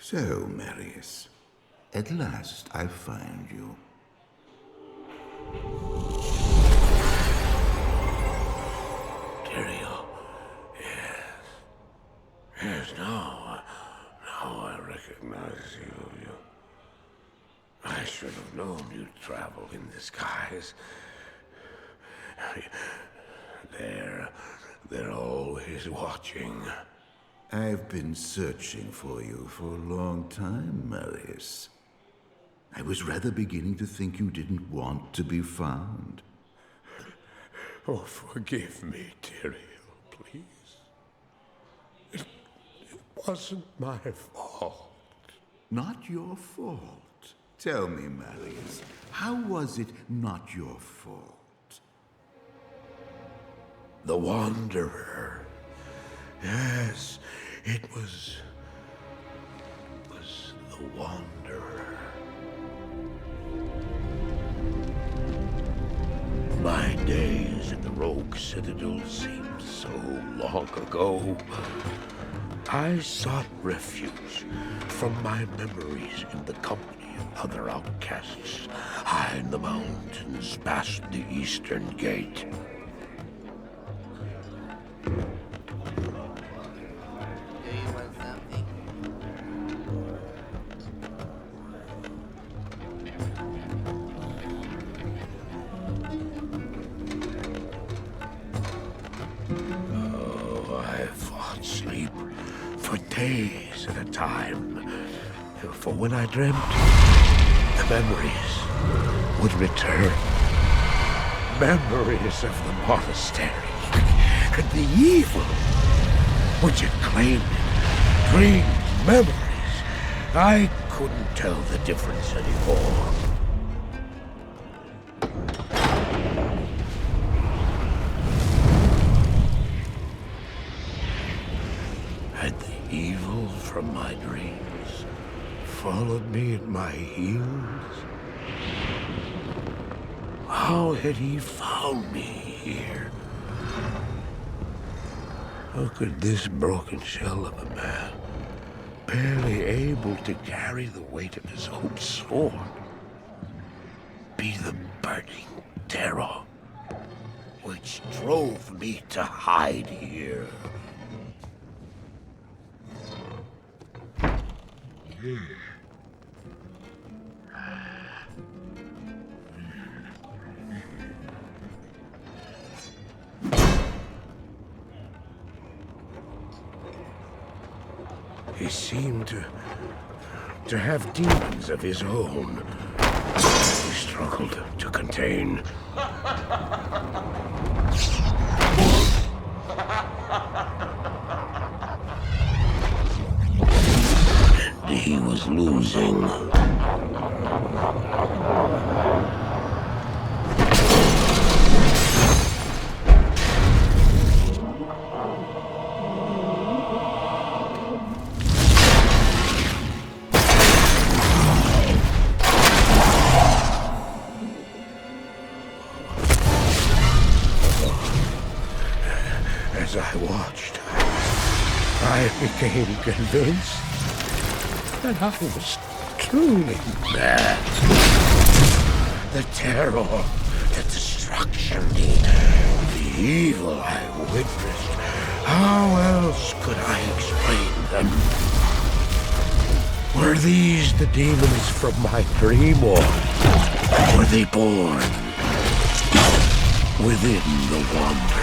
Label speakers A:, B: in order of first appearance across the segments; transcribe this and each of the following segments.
A: So, Marius, at last I find you.
B: Andariel, yes. Yes, now I recognize you. I should have known you'd travel in disguise. They're always watching.
A: I've been searching for you for a long time, Marius. I was rather beginning to think you didn't want to be found.
B: Oh, forgive me, Andariel, please. It wasn't my fault.
A: Not your fault. Tell me, Marius, how was it not your fault?
B: The Wanderer. Yes, it was the Wanderer. My days in the Rogue Citadel seemed so long ago. I sought refuge from my memories in the company of other outcasts, high in the mountains past the Eastern Gate. Days at a time. For when I dreamt, the memories would return. Memories of the monastery and the evil which had claimed it. Dreams, memories. I couldn't tell the difference anymore. Evil from my dreams followed me at my heels. How had he found me here? How could this broken shell of a man, barely able to carry the weight of his own sword, be the burning terror which drove me to hide here? He seemed to have demons of his own. He struggled to contain. And he was losing. As I watched, I became convinced that I was truly mad. The terror, the destruction, the evil I witnessed. How else could I explain them? Were these the demons from my dream, or were they born within the Wanderer?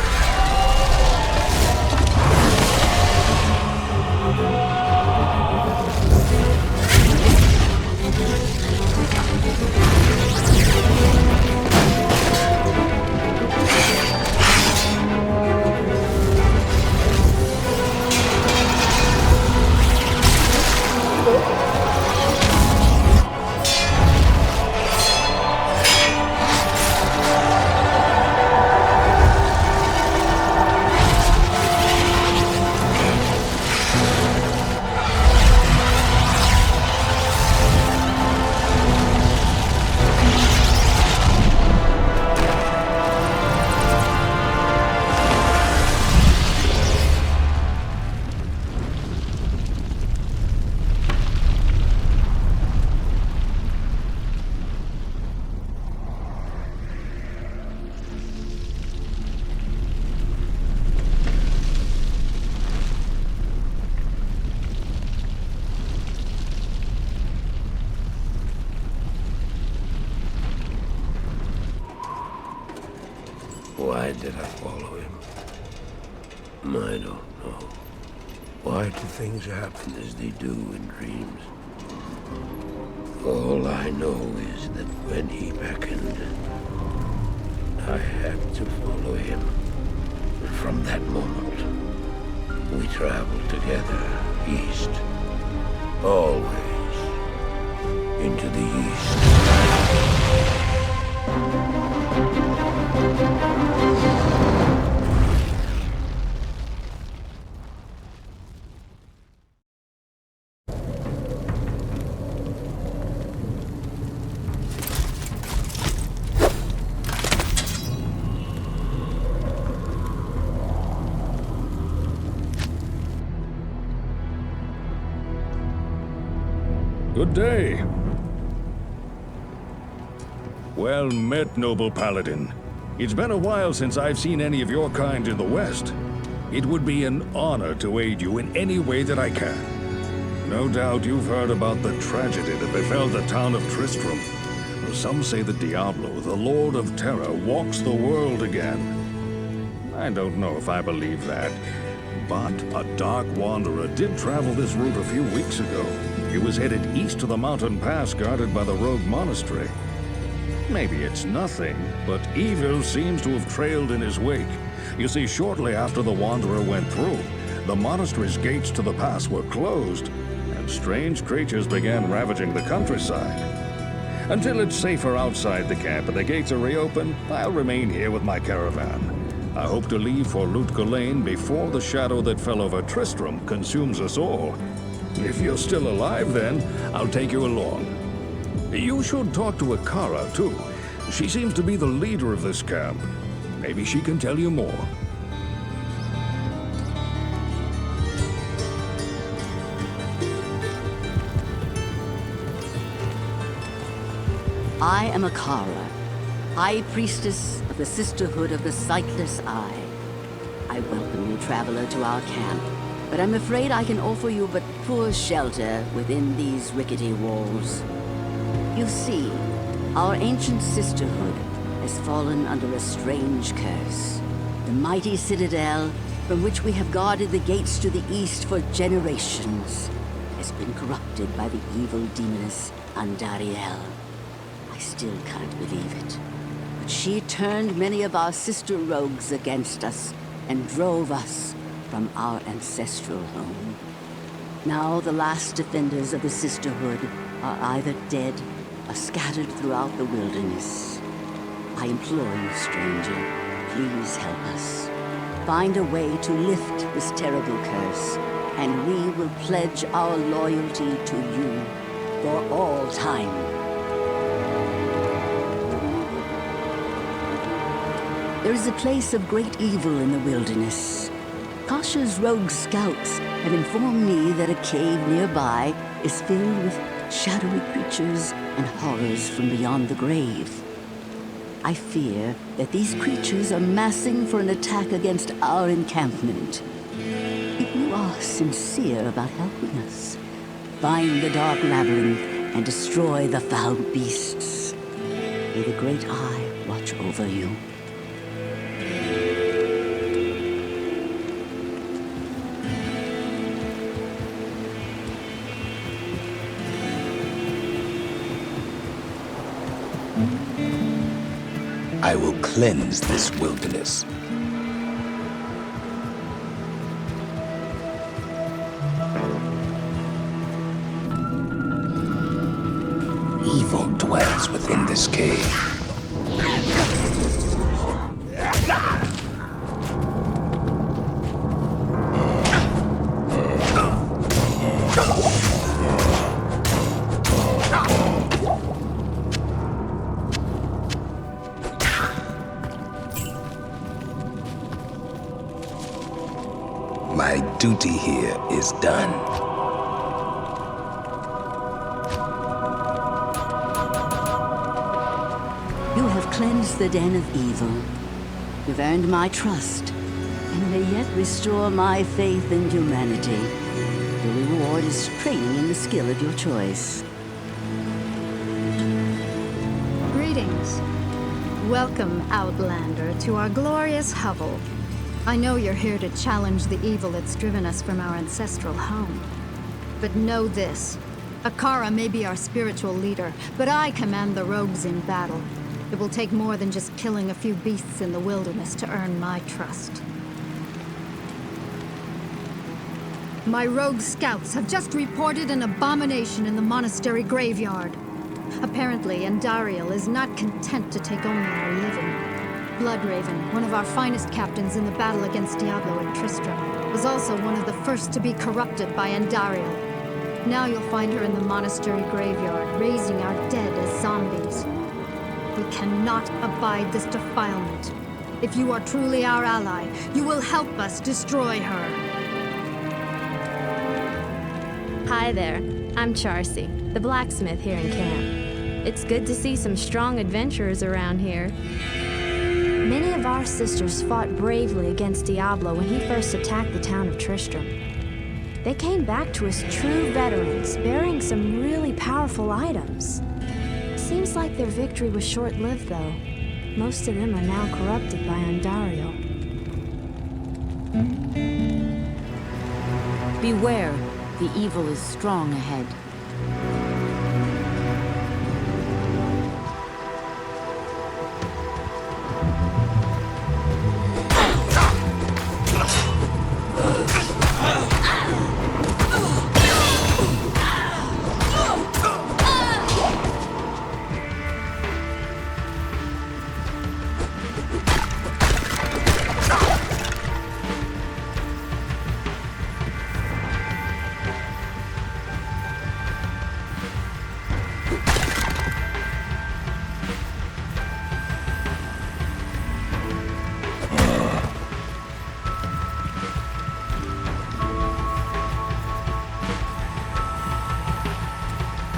B: Why did I follow him? I don't know. Why do things happen as they do in dreams? All I know is that when he beckoned, I had to follow him. From that moment, we traveled together, east. Always into the east.
C: Good day. Well met, noble Paladin. It's been a while since I've seen any of your kind in the West. It would be an honor to aid you in any way that I can. No doubt you've heard about the tragedy that befell the town of Tristram. Some say that Diablo, the Lord of Terror, walks the world again. I don't know if I believe that, but a dark wanderer did travel this route a few weeks ago. He was headed east to the mountain pass guarded by the Rogue Monastery. Maybe it's nothing, but evil seems to have trailed in his wake. You see, shortly after the wanderer went through, the monastery's gates to the pass were closed, and strange creatures began ravaging the countryside. Until it's safer outside the camp and the gates are reopened, I'll remain here with my caravan. I hope to leave for Lane before the shadow that fell over Tristram consumes us all. If you're still alive, then I'll take you along. You should talk to Akara, too. She seems to be the leader of this camp. Maybe she can tell you more.
D: I am Akara, High Priestess of the Sisterhood of the Sightless Eye. I welcome you, traveler, to our camp, but I'm afraid I can offer you but poor shelter within these rickety walls. You see, our ancient sisterhood has fallen under a strange curse. The mighty citadel, from which we have guarded the gates to the east for generations, has been corrupted by the evil demoness Andariel. I still can't believe it, but she turned many of our sister rogues against us and drove us from our ancestral home. Now the last defenders of the sisterhood are either dead or scattered throughout the wilderness. I implore you, stranger, please help us. Find a way to lift this terrible curse, and we will pledge our loyalty to you for all time. There is a place of great evil in the wilderness. Kasha's rogue scouts have informed me that a cave nearby is filled with shadowy creatures and horrors from beyond the grave. I fear that these creatures are massing for an attack against our encampment. If you are sincere about helping us, find the dark labyrinth and destroy the foul beasts. May the Great Eye watch over you.
E: I will cleanse this wilderness. Evil dwells within this cave. My duty here is done.
D: You have cleansed the den of evil. You've earned my trust, and may yet restore my faith in humanity. The reward is training in the skill of your choice.
F: Greetings. Welcome, Outlander, to our glorious hovel. I know you're here to challenge the evil that's driven us from our ancestral home. But know this. Akara may be our spiritual leader, but I command the rogues in battle. It will take more than just killing a few beasts in the wilderness to earn my trust. My rogue scouts have just reported an abomination in the monastery graveyard. Apparently, Andariel is not content to take only our living. Bloodraven, one of our finest captains in the battle against Diablo and Tristram, was also one of the first to be corrupted by Andariel. Now you'll find her in the monastery graveyard, raising our dead as zombies. We cannot abide this defilement. If you are truly our ally, you will help us destroy her.
G: Hi there, I'm Charcy, the blacksmith here in camp. It's good to see some strong adventurers around here. Many of our sisters fought bravely against Diablo when he first attacked the town of Tristram. They came back to us true veterans, bearing some really powerful items. Seems like their victory was short-lived, though. Most of them are now corrupted by Andariel.
D: Beware, the evil is strong ahead.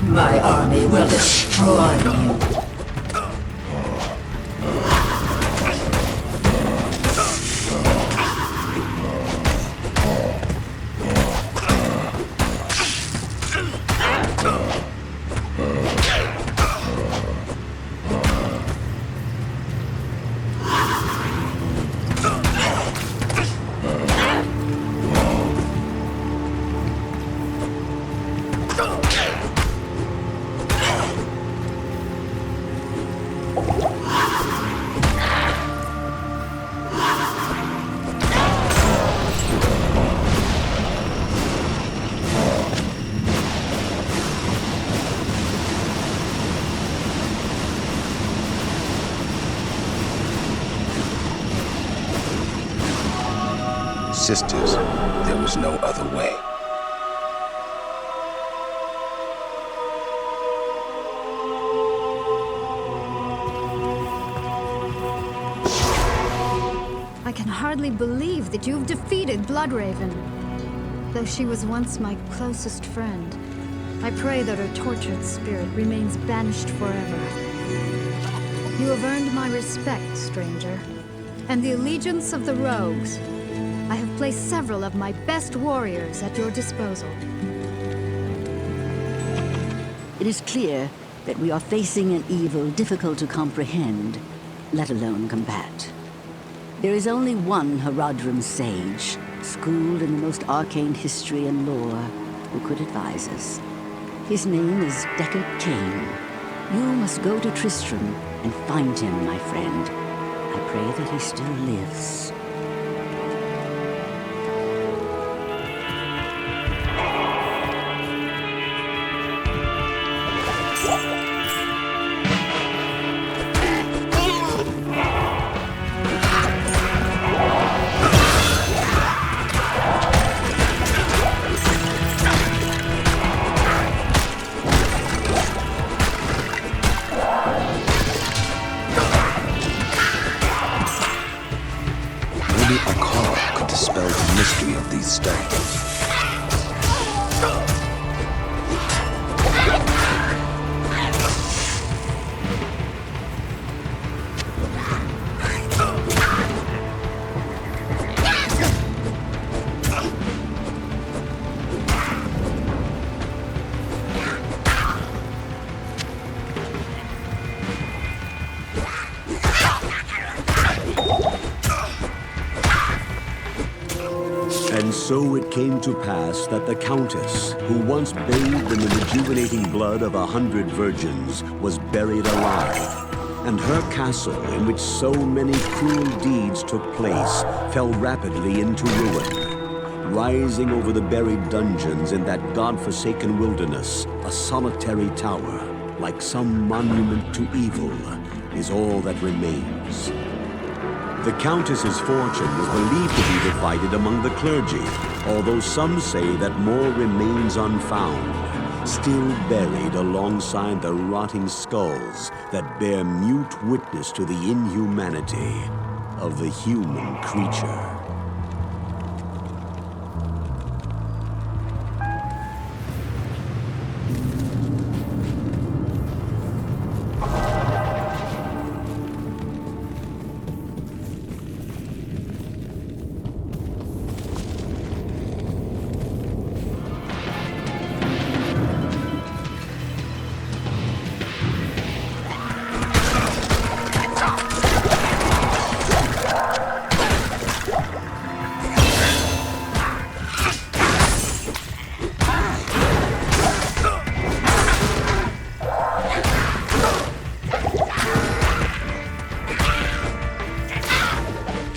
H: My army will destroy you.
E: Sisters, there was no other way.
F: I can hardly believe that you've defeated Bloodraven. Though she was once my closest friend, I pray that her tortured spirit remains banished forever. You have earned my respect, stranger, and the allegiance of the rogues. I have placed several of my best warriors at your disposal.
D: It is clear that we are facing an evil difficult to comprehend, let alone combat. There is only one Haradrim sage, schooled in the most arcane history and lore, who could advise us. His name is Cain. You must go to Tristram and find him, my friend. I pray that he still lives.
E: Only Akara could dispel the mystery of these stones.
I: And so it came to pass that the Countess, who once bathed in the rejuvenating blood of 100 virgins, was buried alive. And her castle, in which so many cruel deeds took place, fell rapidly into ruin. Rising over the buried dungeons in that god-forsaken wilderness, a solitary tower, like some monument to evil, is all that remains. The Countess's fortune was believed to be divided among the clergy, although some say that more remains unfound, still buried alongside the rotting skulls that bear mute witness to the inhumanity of the human creature.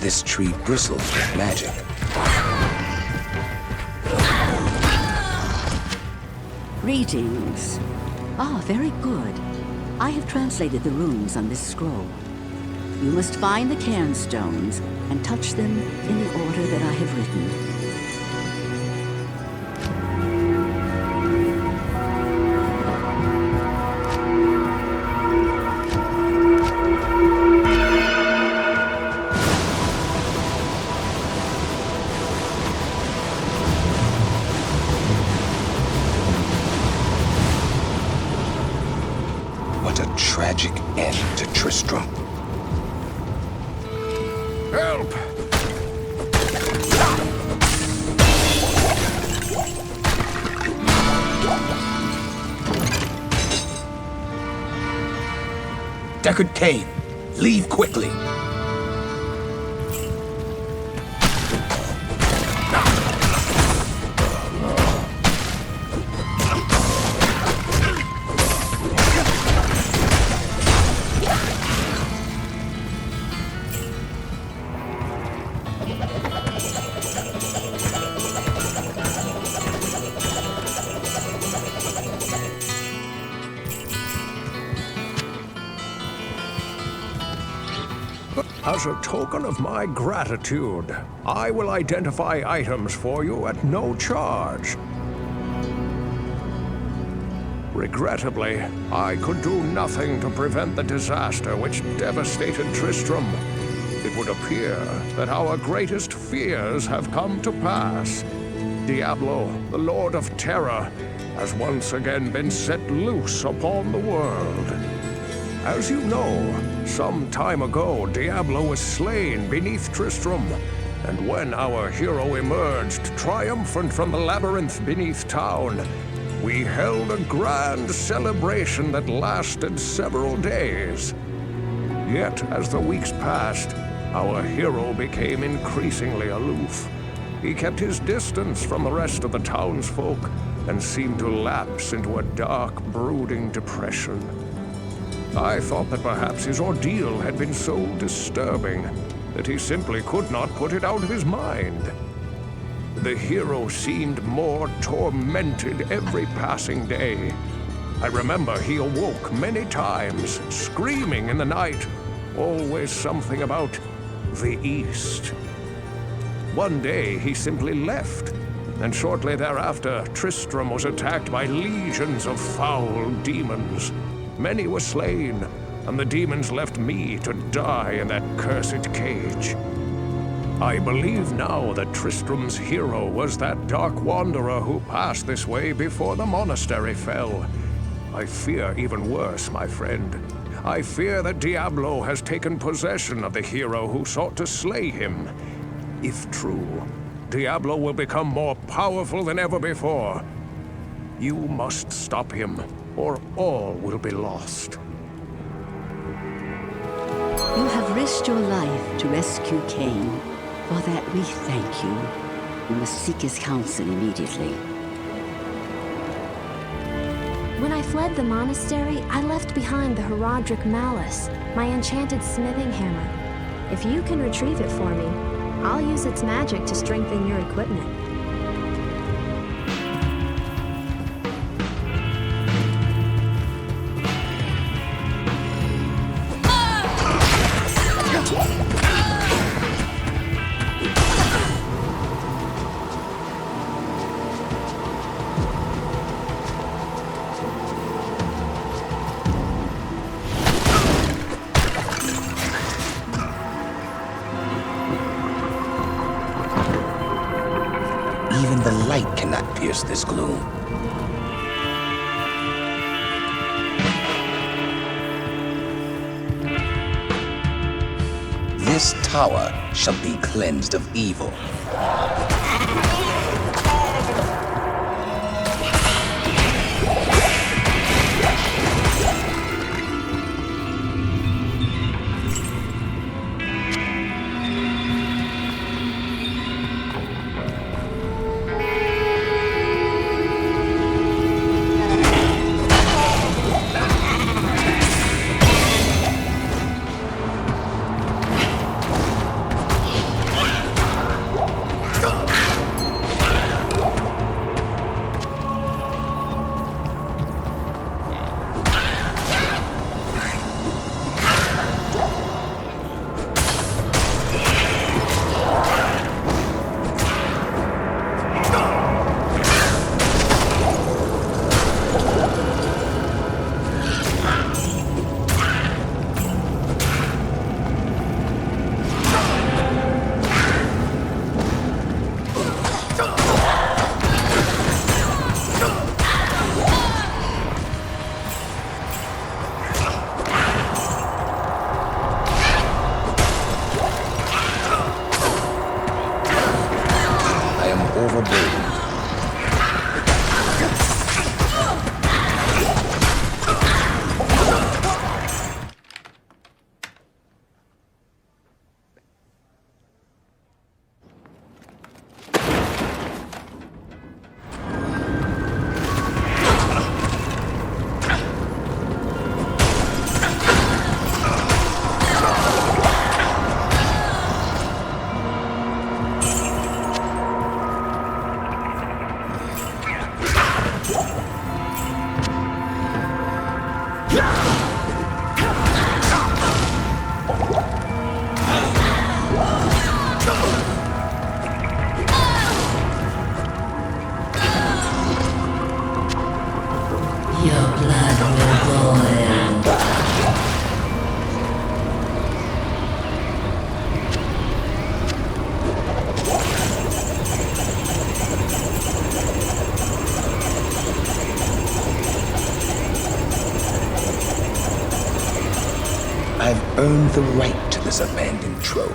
E: This tree bristles with magic.
D: Greetings. Ah, very good. I have translated the runes on this scroll. You must find the cairn stones and touch them in the order that I have written.
E: Tragic end to Tristram.
C: Help!
E: Deckard Cain, leave quickly.
C: As a token of my gratitude, I will identify items for you at no charge. Regrettably, I could do nothing to prevent the disaster which devastated Tristram. It would appear that our greatest fears have come to pass. Diablo, the Lord of Terror, has once again been set loose upon the world. As you know, some time ago, Diablo was slain beneath Tristram, and when our hero emerged triumphant from the labyrinth beneath town, we held a grand celebration that lasted several days. Yet, as the weeks passed, our hero became increasingly aloof. He kept his distance from the rest of the townsfolk and seemed to lapse into a dark, brooding depression. I thought that perhaps his ordeal had been so disturbing that he simply could not put it out of his mind. The hero seemed more tormented every passing day. I remember he awoke many times, screaming in the night, always something about the East. One day he simply left, and shortly thereafter Tristram was attacked by legions of foul demons. Many were slain, and the demons left me to die in that cursed cage. I believe now that Tristram's hero was that dark wanderer who passed this way before the monastery fell. I fear even worse, my friend. I fear that Diablo has taken possession of the hero who sought to slay him. If true, Diablo will become more powerful than ever before. You must stop him, or all will be lost.
D: You have risked your life to rescue Cain. For that we thank you. You must seek his counsel immediately.
G: When I fled the monastery, I left behind the Herodric Malice, my enchanted smithing hammer. If you can retrieve it for me, I'll use its magic to strengthen your equipment.
E: Even the light cannot pierce this gloom. This tower shall be cleansed of evil. I've earned the right to this abandoned trove.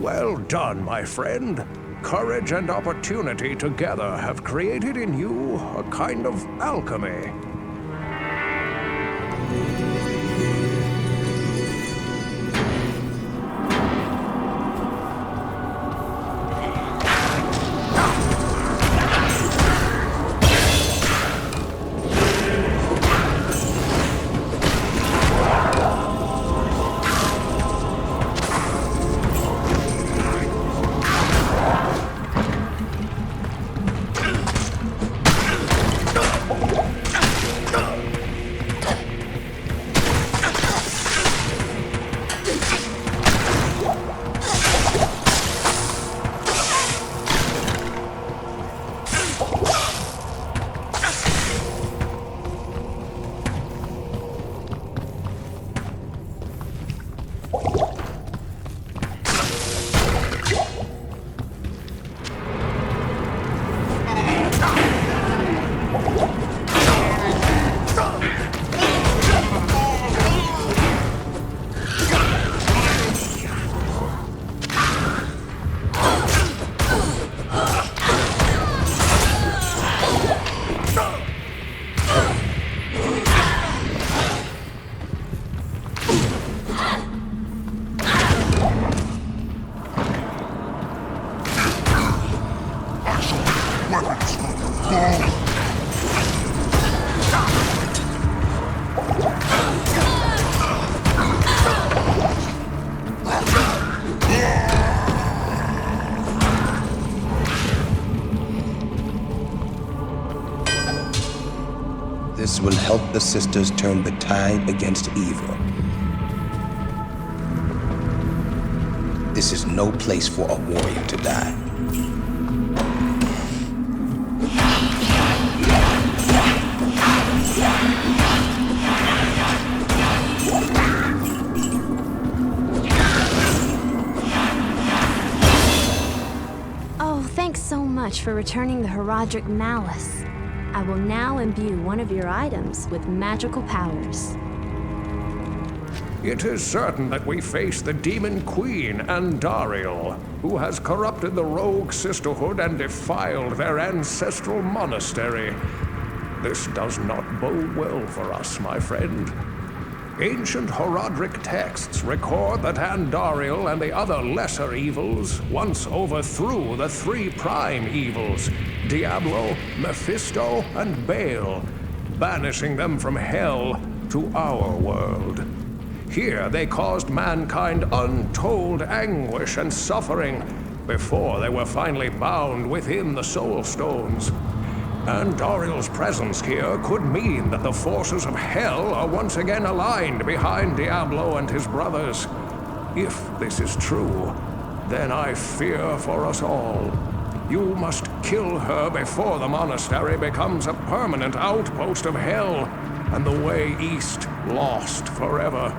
J: Well done, my friend. Courage and opportunity together have created in you a kind of alchemy.
E: This will help the sisters turn the tide against evil. This is no place for a warrior to die.
G: Oh, thanks so much for returning the Heraldric Malice. I will now imbue one of your items with magical powers.
J: It is certain that we face the Demon Queen, Andariel, who has corrupted the Rogue Sisterhood and defiled their ancestral monastery. This does not bode well for us, my friend. Ancient Heraldric texts record that Andariel and the other lesser evils once overthrew the three prime evils, Diablo, Mephisto, and Baal, banishing them from hell to our world. Here they caused mankind untold anguish and suffering before they were finally bound within the Soul Stones. Andariel's presence here could mean that the forces of hell are once again aligned behind Diablo and his brothers. If this is true, then I fear for us all. You must kill her before the monastery becomes a permanent outpost of hell, and the way east lost forever.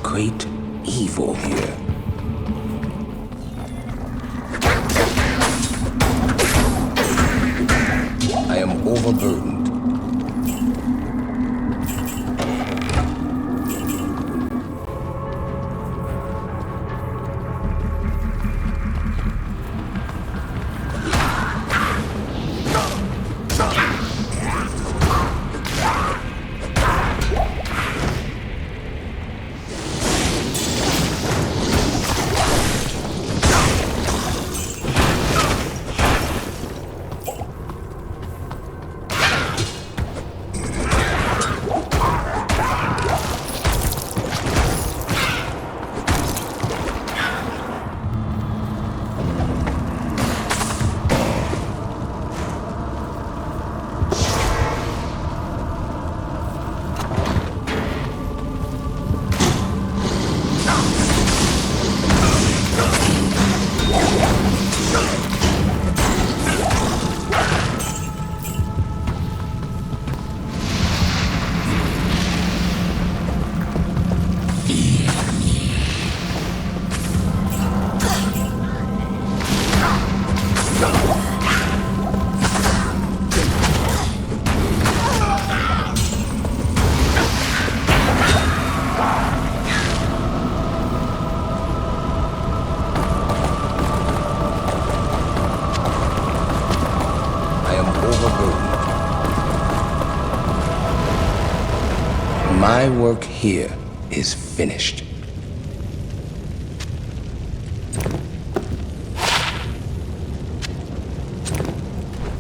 E: Great evil here. I am overburdened. My work here is finished.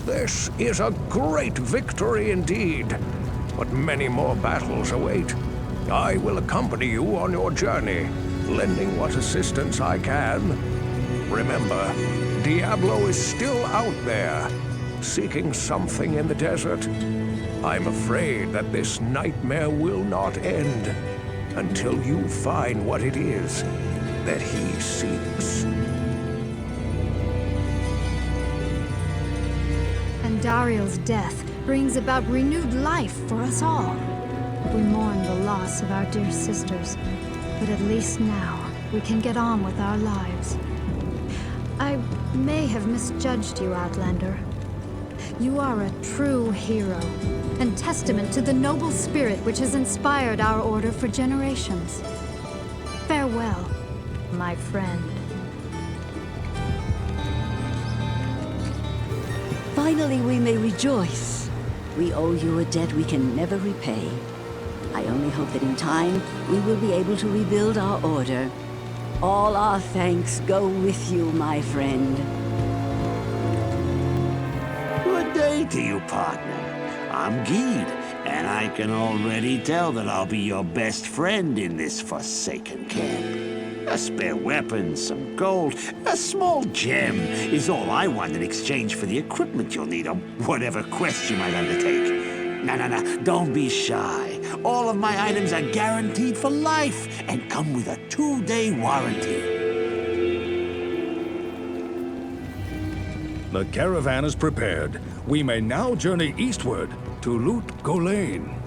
J: This is a great victory indeed, but many more battles await. I will accompany you on your journey, lending what assistance I can. Remember, Diablo is still out there, seeking something in the desert. I'm afraid that this nightmare will not end. until you find what it is that he seeks.
F: Andariel's death brings about renewed life for us all. We mourn the loss of our dear sisters, but at least now we can get on with our lives. I may have misjudged you, Outlander. You are a true hero, and testament to the noble spirit which has inspired our order for generations. Farewell, my friend.
D: Finally, we may rejoice. We owe you a debt we can never repay. I only hope that in time, we will be able to rebuild our order. All our thanks go with you, my friend.
K: Good day to you, partner. I'm Geed, and I can already tell that I'll be your best friend in this forsaken camp. A spare weapon, some gold, a small gem is all I want in exchange for the equipment you'll need on whatever quest you might undertake. No, don't be shy. All of my items are guaranteed for life and come with a 2-day warranty.
C: The caravan is prepared. We may now journey eastward to loot Golain.